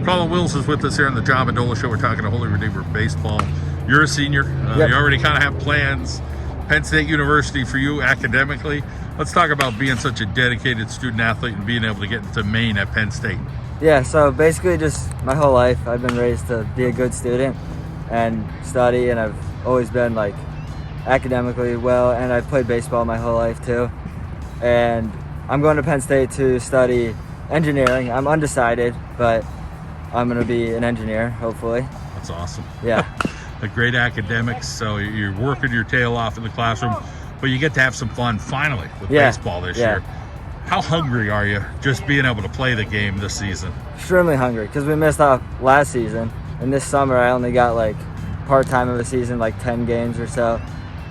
Colin Wills is with us here on the John Mendola Show. We're talking to Holy Redeemer Baseball. You're a senior. Yep. You already kind of have plans. Penn State University for you academically. Let's talk about being such a dedicated student athlete and being able to get into Maine at Penn State. Yeah, so basically just my whole life I've been raised to be a good student and study, and I've always been like academically well, and I've played baseball my whole life too. And I'm going to Penn State to study engineering. I'm undecided, but I'm going to be an engineer, hopefully. That's awesome. Yeah. A great academics, so you're working your tail off in the classroom, but you get to have some fun finally with baseball this year. How hungry are you just being able to play the game this season? Extremely hungry, because we missed off last season, and this summer I only got like part-time of a season, like 10 games or so.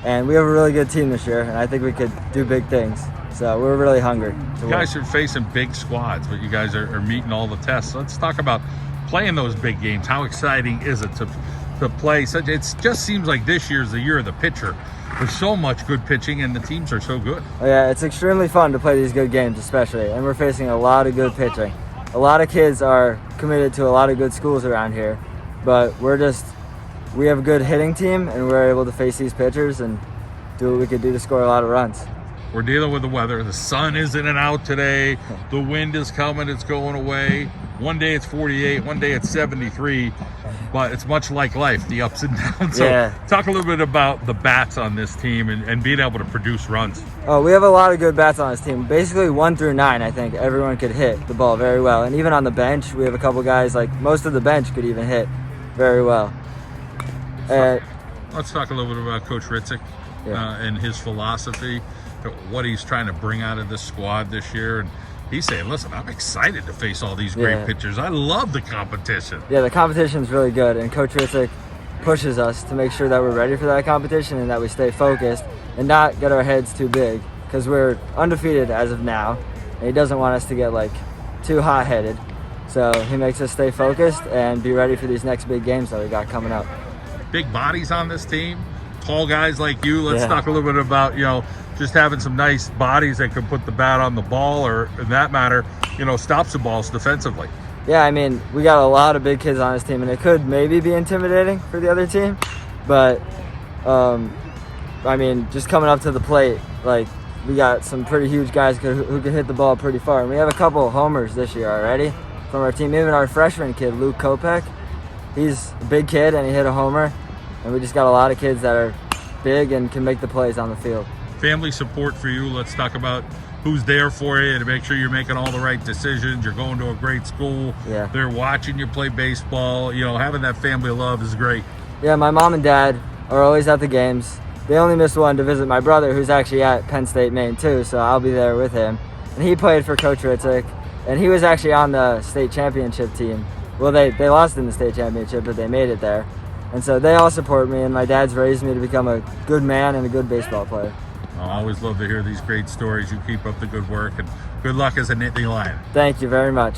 And we have a really good team this year, and I think we could do big things. So we're really hungry. You guys are facing big squads, but you guys are meeting all the tests. Let's talk about playing those big games. How exciting is it to play such? It just seems like this year's the year of the pitcher. There's so much good pitching, and the teams are so good. Oh, yeah, it's extremely fun to play these good games, especially, and we're facing a lot of good pitching. A lot of kids are committed to a lot of good schools around here, but we have a good hitting team, and we're able to face these pitchers and do what we could do to score a lot of runs. We're dealing with the weather. The sun is in and out today. The wind is coming. It's going away. One day it's 48. One day it's 73. But it's much like life, the ups and downs. So talk a little bit about the bats on this team and being able to produce runs. Oh, we have a lot of good bats on this team. Basically 1 through 9, I think everyone could hit the ball very well. And even on the bench, we have a couple guys, like most of the bench could even hit very well. Let's talk a little bit about Coach Ritzik and his philosophy, what he's trying to bring out of this squad this year. And he's saying, listen, I'm excited to face all these great pitchers. I love the competition. Yeah, the competition's really good, and Coach Ritzik pushes us to make sure that we're ready for that competition and that we stay focused and not get our heads too big, because we're undefeated as of now, and he doesn't want us to get like too hot-headed. So he makes us stay focused and be ready for these next big games that we got coming up. Big bodies on this team, tall guys like you. Let's talk a little bit about, just having some nice bodies that can put the bat on the ball, or in that matter, stops the balls defensively. Yeah, I mean, we got a lot of big kids on this team, and it could maybe be intimidating for the other team, but I mean, just coming up to the plate, like, we got some pretty huge guys who can hit the ball pretty far, and we have a couple of homers this year already from our team. Even our freshman kid, Luke Kopech, he's a big kid and he hit a homer, and we just got a lot of kids that are big and can make the plays on the field. Family support for you. Let's talk about who's there for you to make sure you're making all the right decisions. You're going to a great school. Yeah. They're watching you play baseball. Having that family love is great. Yeah, my mom and dad are always at the games. They only missed one to visit my brother, who's actually at Penn State, Maine too, so I'll be there with him. And he played for Coach Ritzik, and he was actually on the state championship team. Well, they lost in the state championship, but they made it there. And so they all support me, and my dad's raised me to become a good man and a good baseball player. I always love to hear these great stories. You keep up the good work, and good luck as a Nittany Lion. Thank you very much.